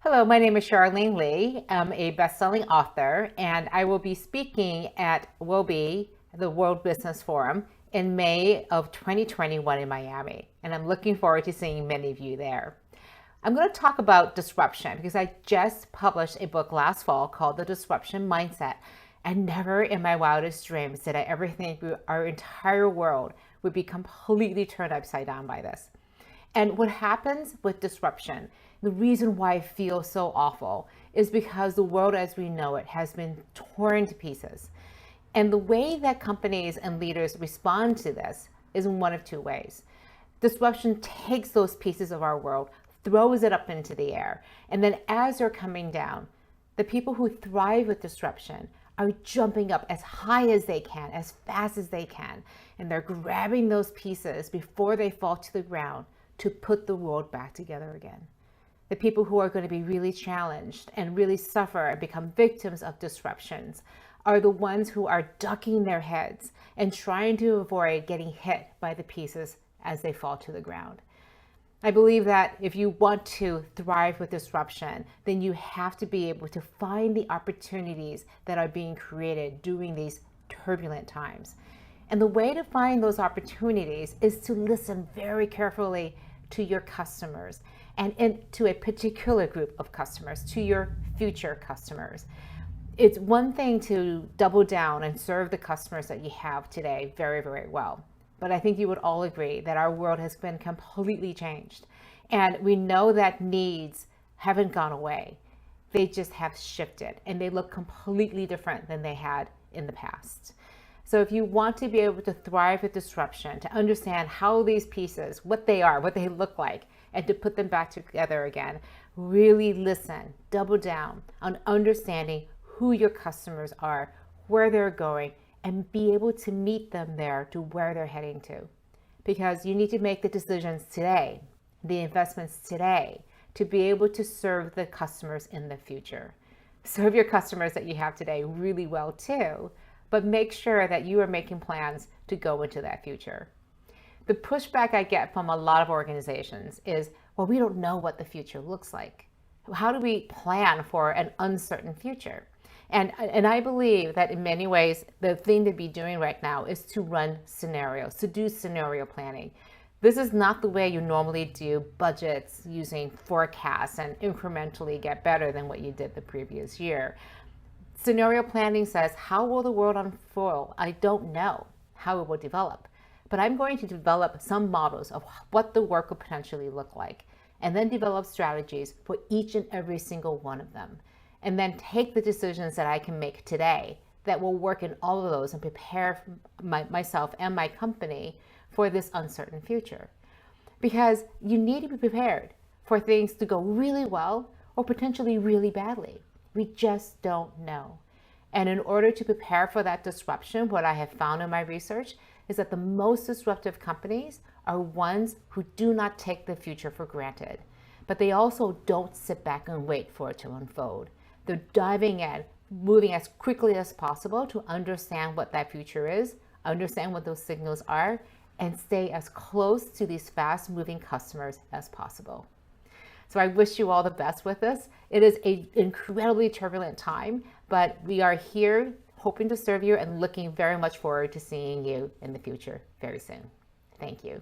Hello, my name is Charlene Li. I'm a best-selling author, and I will be speaking at WOBI, the World Business Forum, in May of 2021 in Miami. And I'm looking forward to seeing many of you there. I'm going to talk about disruption because I just published a book last fall called The Disruption Mindset. And never in my wildest dreams did I ever think our entire world would be completely turned upside down by this. And what happens with disruption, the reason why I feel so awful is because the world as we know it has been torn to pieces. And the way that companies and leaders respond to this is in one of two ways. Disruption takes those pieces of our world, throws it up into the air, and then as they're coming down, the people who thrive with disruption are jumping up as high as they can, as fast as they can, and they're grabbing those pieces before they fall to the ground to put the world back together again. The people who are going to be really challenged and really suffer and become victims of disruptions are the ones who are ducking their heads and trying to avoid getting hit by the pieces as they fall to the ground. I believe that if you want to thrive with disruption, then you have to be able to find the opportunities that are being created during these turbulent times. And the way to find those opportunities is to listen very carefully to your customers and to a particular group of customers, to your future customers. It's one thing to double down and serve the customers that you have today very, very well. But I think you would all agree that our world has been completely changed. And we know that needs haven't gone away. They just have shifted and they look completely different than they had in the past. So if you want to be able to thrive with disruption, to understand how these pieces, what they are, what they look like, and to put them back together again, really listen, double down on understanding who your customers are, where they're going, and be able to meet them there to where they're heading to. Because you need to make the decisions today, the investments today, to be able to serve the customers in the future. Serve your customers that you have today really well too, but make sure that you are making plans to go into that future. The pushback I get from a lot of organizations is, well, we don't know what the future looks like. How do we plan for an uncertain future? And I believe that in many ways, the thing to be doing right now is to run scenarios, to do scenario planning. This is not the way you normally do budgets using forecasts and incrementally get better than what you did the previous year. Scenario planning says, how will the world unfold? I don't know how it will develop, but I'm going to develop some models of what the work will potentially look like, and then develop strategies for each and every single one of them, and then take the decisions that I can make today that will work in all of those and prepare myself and my company for this uncertain future. Because you need to be prepared for things to go really well or potentially really badly. We just don't know. And in order to prepare for that disruption, what I have found in my research is that the most disruptive companies are ones who do not take the future for granted, but they also don't sit back and wait for it to unfold. They're diving in, moving as quickly as possible to understand what that future is, understand what those signals are, and stay as close to these fast-moving customers as possible. So I wish you all the best with this. It is an incredibly turbulent time, but we are here hoping to serve you and looking very much forward to seeing you in the future very soon. Thank you.